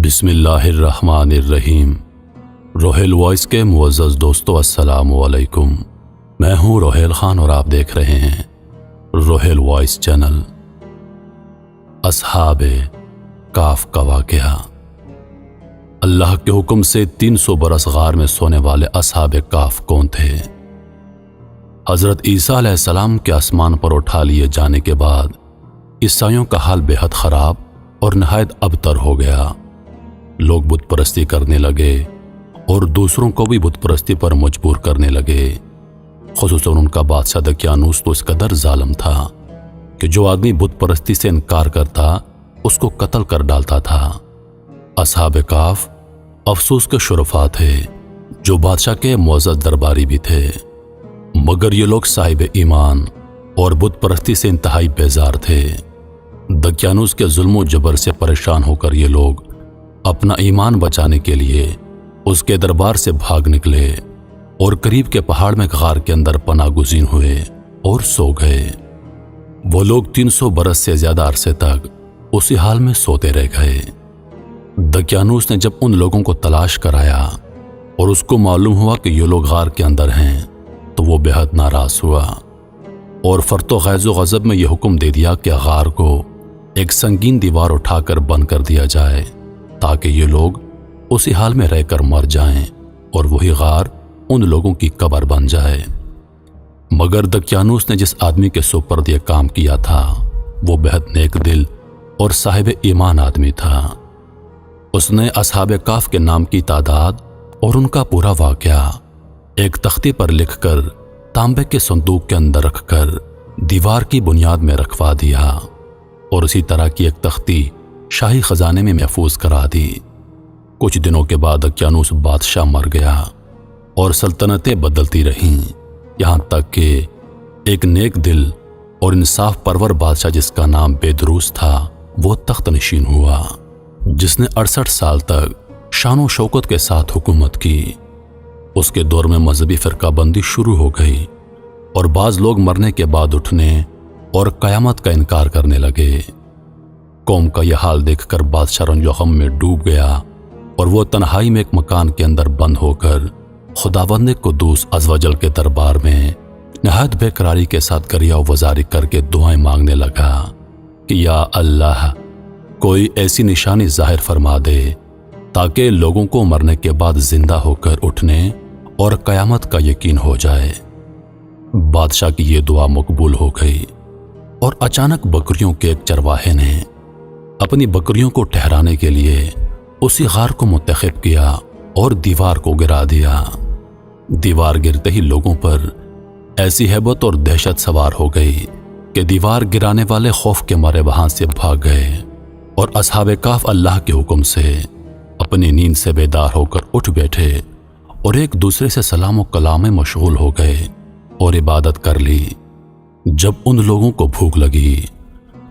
بسم اللہ الرحمن الرحیم۔ روہیل وائس کے معزز دوستو السلام علیکم۔ میں ہوں روہیل خان اور آپ دیکھ رہے ہیں روہیل وائس چینل۔ اصحاب کاف کا واقعہ۔ اللہ کے حکم سے 300 برس غار میں سونے والے اصحاب کاف کون تھے؟ حضرت عیسیٰ علیہ السلام کے آسمان پر اٹھا لیے جانے کے بعد عیسائیوں کا حال بے حد خراب اور نہایت ابتر ہو گیا۔ لوگ بت پرستی کرنے لگے اور دوسروں کو بھی بت پرستی پر مجبور کرنے لگے۔ خصوصاً ان کا بادشاہ دقیانوس تو اس قدر ظالم تھا کہ جو آدمی بت پرستی سے انکار کرتا اس کو قتل کر ڈالتا تھا۔ اصحاب کاف افسوس کے شرفاء تھے جو بادشاہ کے معزز درباری بھی تھے، مگر یہ لوگ صاحب ایمان اور بت پرستی سے انتہائی بیزار تھے۔ دقیانوس کے ظلم و جبر سے پریشان ہو کر یہ لوگ اپنا ایمان بچانے کے لیے اس کے دربار سے بھاگ نکلے اور قریب کے پہاڑ میں غار کے اندر پناہ گزین ہوئے اور سو گئے۔ وہ لوگ 300 برس سے زیادہ عرصے تک اسی حال میں سوتے رہ گئے۔ دقیانوس نے جب ان لوگوں کو تلاش کرایا اور اس کو معلوم ہوا کہ یہ لوگ غار کے اندر ہیں تو وہ بے حد ناراض ہوا اور فرط و غیظ و غضب میں یہ حکم دے دیا کہ غار کو ایک سنگین دیوار اٹھا کر بند کر دیا جائے تاکہ یہ لوگ اسی حال میں رہ کر مر جائیں اور وہی غار ان لوگوں کی قبر بن جائے۔ مگر دقیانوس نے جس آدمی کے سپرد یہ کام کیا تھا وہ بے حد نیک دل اور صاحب ایمان آدمی تھا۔ اس نے اصحاب کاف کے نام کی تعداد اور ان کا پورا واقعہ ایک تختی پر لکھ کر تانبے کے صندوق کے اندر رکھ کر دیوار کی بنیاد میں رکھوا دیا اور اسی طرح کی ایک تختی شاہی خزانے میں محفوظ کرا دی۔ کچھ دنوں کے بعد دقیانوس بادشاہ مر گیا اور سلطنتیں بدلتی رہیں، یہاں تک کہ ایک نیک دل اور انصاف پرور بادشاہ جس کا نام بیدروس تھا وہ تخت نشین ہوا، جس نے 68 سال تک شان و شوکت کے ساتھ حکومت کی۔ اس کے دور میں مذہبی فرقہ بندی شروع ہو گئی اور بعض لوگ مرنے کے بعد اٹھنے اور قیامت کا انکار کرنے لگے۔ قوم کا یہ حال دیکھ کر بادشاہ رنج و غم میں ڈوب گیا اور وہ تنہائی میں ایک مکان کے اندر بند ہو کر خداوند قدوس عز و جل کے دربار میں نہایت بے قراری کے ساتھ گریہ و وزاری کر کے دعائیں مانگنے لگا کہ یا اللہ کوئی ایسی نشانی ظاہر فرما دے تاکہ لوگوں کو مرنے کے بعد زندہ ہو کر اٹھنے اور قیامت کا یقین ہو جائے۔ بادشاہ کی یہ دعا مقبول ہو گئی اور اچانک بکریوں کے ایک چرواہے نے اپنی بکریوں کو ٹھہرانے کے لیے اسی غار کو منتخب کیا اور دیوار کو گرا دیا۔ دیوار گرتے ہی لوگوں پر ایسی ہیبت اور دہشت سوار ہو گئی کہ دیوار گرانے والے خوف کے مارے وہاں سے بھاگ گئے اور اصحاب کاف اللہ کے حکم سے اپنی نیند سے بیدار ہو کر اٹھ بیٹھے اور ایک دوسرے سے سلام و کلام میں مشغول ہو گئے اور عبادت کر لی۔ جب ان لوگوں کو بھوک لگی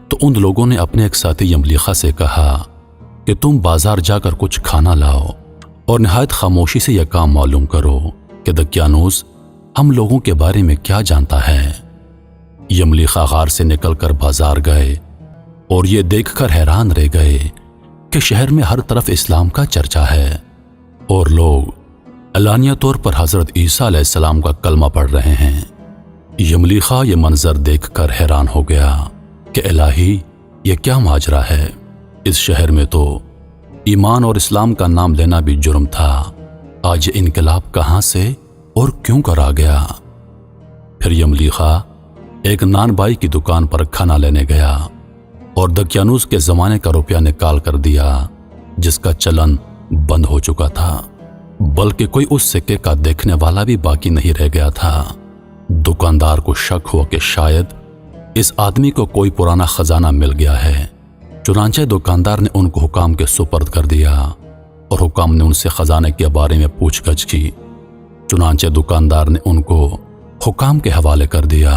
تو ان لوگوں نے اپنے ایک ساتھی یملیخا سے کہا کہ تم بازار جا کر کچھ کھانا لاؤ اور نہایت خاموشی سے یہ کام معلوم کرو کہ دقیانوس ہم لوگوں کے بارے میں کیا جانتا ہے۔ یملیخا غار سے نکل کر بازار گئے اور یہ دیکھ کر حیران رہ گئے کہ شہر میں ہر طرف اسلام کا چرچا ہے اور لوگ علانیہ طور پر حضرت عیسیٰ علیہ السلام کا کلمہ پڑھ رہے ہیں۔ یملیخا یہ منظر دیکھ کر حیران ہو گیا کہ الہی یہ کیا ماجرا ہے، اس شہر میں تو ایمان اور اسلام کا نام لینا بھی جرم تھا، آج یہ انقلاب کہاں سے اور کیوں کرا گیا؟ پھر یملیخا ایک نان بائی کی دکان پر کھانا لینے گیا اور دقیانوس کے زمانے کا روپیہ نکال کر دیا جس کا چلن بند ہو چکا تھا، بلکہ کوئی اس سکے کا دیکھنے والا بھی باقی نہیں رہ گیا تھا۔ دکاندار کو شک ہوا کہ شاید اس آدمی کو کوئی پرانا خزانہ مل گیا ہے، چنانچہ دکاندار نے ان کو حکام کے سپرد کر دیا اور حکام نے ان سے خزانے کے بارے میں پوچھ گچھ کی۔ چنانچہ دکاندار نے ان کو حکام کے حوالے کر دیا۔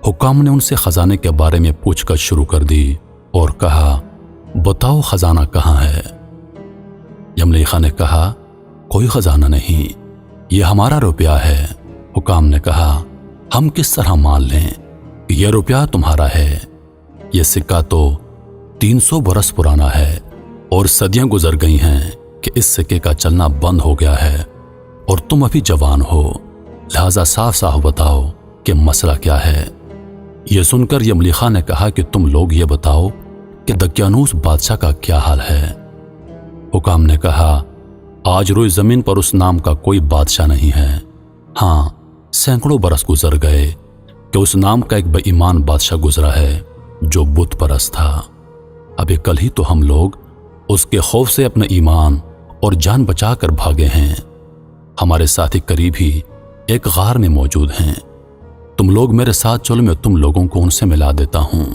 حکام نے ان سے خزانے کے بارے میں پوچھ گچھ شروع کر دی اور کہا بتاؤ خزانہ کہاں ہے؟ یملیخا نے کہا کوئی خزانہ نہیں، یہ ہمارا روپیہ ہے۔ حکام نے کہا ہم کس طرح مان لیں کہ یہ روپیہ تمہارا ہے؟ یہ سکہ تو 300 برس پرانا ہے اور صدیاں گزر گئی ہیں کہ اس سکے کا چلنا بند ہو گیا ہے اور تم ابھی جوان ہو، لہذا صاف صاف بتاؤ کہ مسئلہ کیا ہے۔ یہ سن کر یملیخا نے کہا کہ تم لوگ یہ بتاؤ کہ دقیانوس بادشاہ کا کیا حال ہے۔ حکام نے کہا، آج روئے زمین پر اس نام کا کوئی بادشاہ نہیں ہے۔ ہاں، سینکڑوں برس گزر گئے کہ اس نام کا ایک بے ایمان بادشاہ گزرا ہے جو بت پرست تھا۔ ابھی کل ہی تو ہم لوگ اس کے خوف سے اپنا ایمان اور جان بچا کر بھاگے ہیں۔ ہمارے ساتھی قریب ہی ایک غار میں موجود ہیں، تم لوگ میرے ساتھ چلو، میں تم لوگوں کو ان سے ملا دیتا ہوں۔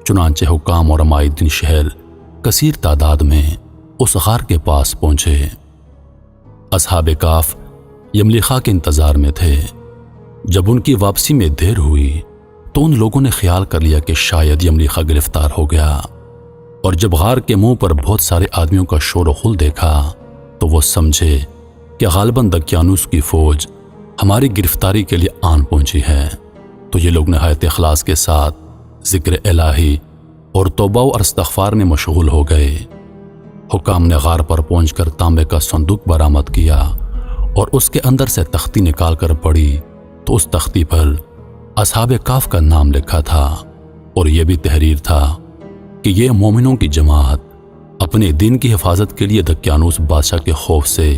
چنانچہ حکام اور عمائدین شہر کثیر تعداد میں اس غار کے پاس پہنچے۔ اصحاب کاف یملیخا کے انتظار میں تھے۔ جب ان کی واپسی میں دیر ہوئی تو ان لوگوں نے خیال کر لیا کہ شاید یملیخا گرفتار ہو گیا، اور جب غار کے منہ پر بہت سارے آدمیوں کا شور و غل دیکھا تو وہ سمجھے کہ غالباً دقیانوس کی فوج ہماری گرفتاری کے لیے آن پہنچی ہے۔ تو یہ لوگ نہایت اخلاص کے ساتھ ذکر الہی اور توبہ و استغفار میں مشغول ہو گئے۔ حکام نے غار پر پہنچ کر تانبے کا صندوق برآمد کیا اور اس کے اندر سے تختی نکال کر پڑھی تو اس تختی پر اصحاب کاف کا نام لکھا تھا، اور یہ بھی تحریر تھا کہ یہ مومنوں کی جماعت اپنے دین کی حفاظت کے لیے دقیانوس بادشاہ کے خوف سے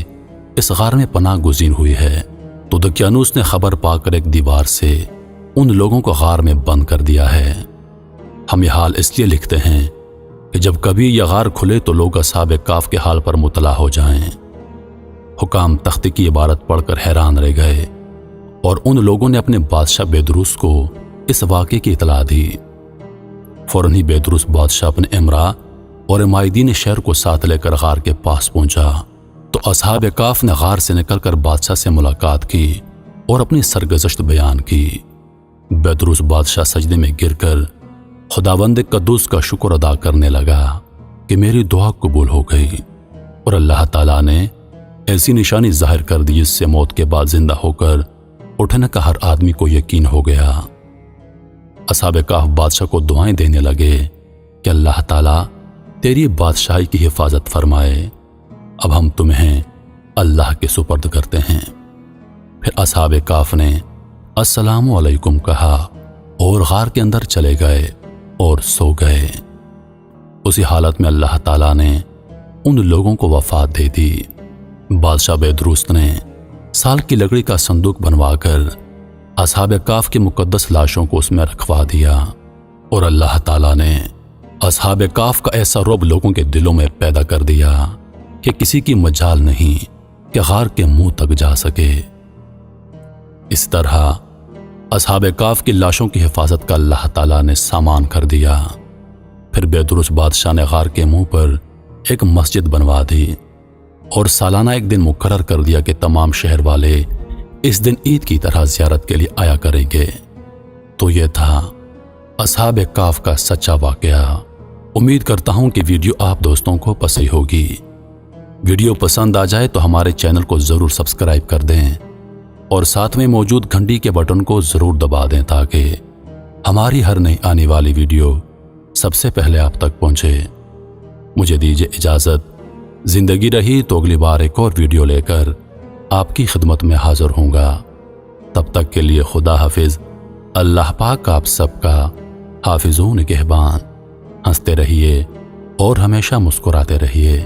اس غار میں پناہ گزین ہوئی ہے۔ تو دقیانوس نے خبر پا کر ایک دیوار سے ان لوگوں کو غار میں بند کر دیا ہے۔ ہم یہ حال اس لیے لکھتے ہیں کہ جب کبھی یہ غار کھلے تو لوگ اصحاب کاف کے حال پر مطلع ہو جائیں۔ حکام تختی کی عبارت پڑھ کر حیران رہ گئے، اور ان لوگوں نے اپنے بادشاہ بیدروس کو اس واقعے کی اطلاع دی۔ فوراً ہی بیدروس بادشاہ اپنے امراء اور عمائدین شہر کو ساتھ لے کر غار کے پاس پہنچا تو اصحاب کاف نے غار سے نکل کر بادشاہ سے ملاقات کی اور اپنی سرگزشت بیان کی۔ بیدروس بادشاہ سجدے میں گر کر خداوند قدوس کا شکر ادا کرنے لگا کہ میری دعا قبول ہو گئی، اور اللہ تعالیٰ نے ایسی نشانی ظاہر کر دی جس سے موت کے بعد زندہ ہو کر اٹھنے کا ہر آدمی کو یقین ہو گیا۔ اصحاب کاف بادشاہ کو دعائیں دینے لگے کہ اللہ تعالیٰ تیری بادشاہی کی حفاظت فرمائے، اب ہم تمہیں اللہ کے سپرد کرتے ہیں۔ پھر اصحاب کاف نے السلام علیکم کہا اور غار کے اندر چلے گئے اور سو گئے۔ اسی حالت میں اللہ تعالیٰ نے ان لوگوں کو وفات دے دی۔ بادشاہ بیدروس نے سال کی لکڑی کا صندوق بنوا کر اصحاب کاف کی مقدس لاشوں کو اس میں رکھوا دیا، اور اللہ تعالیٰ نے اصحاب کاف کا ایسا رعب لوگوں کے دلوں میں پیدا کر دیا کہ کسی کی مجال نہیں کہ غار کے منہ تک جا سکے۔ اس طرح اصحاب کاف کی لاشوں کی حفاظت کا اللہ تعالیٰ نے سامان کر دیا۔ پھر بیدروس بادشاہ نے غار کے منہ پر ایک مسجد بنوا دی اور سالانہ ایک دن مقرر کر دیا کہ تمام شہر والے اس دن عید کی طرح زیارت کے لیے آیا کریں گے۔ تو یہ تھا اصحاب کاف کا سچا واقعہ۔ امید کرتا ہوں کہ ویڈیو آپ دوستوں کو پسند ہوگی۔ ویڈیو پسند آ جائے تو ہمارے چینل کو ضرور سبسکرائب کر دیں اور ساتھ میں موجود گھنٹی کے بٹن کو ضرور دبا دیں تاکہ ہماری ہر نئی آنے والی ویڈیو سب سے پہلے آپ تک پہنچے۔ مجھے دیجیے اجازت، زندگی رہی تو اگلی بار ایک اور ویڈیو لے کر آپ کی خدمت میں حاضر ہوں گا۔ تب تک کے لیے خدا حافظ۔ اللہ پاک آپ سب کا حافظ و نگہبان۔ ہنستے رہیے اور ہمیشہ مسکراتے رہیے۔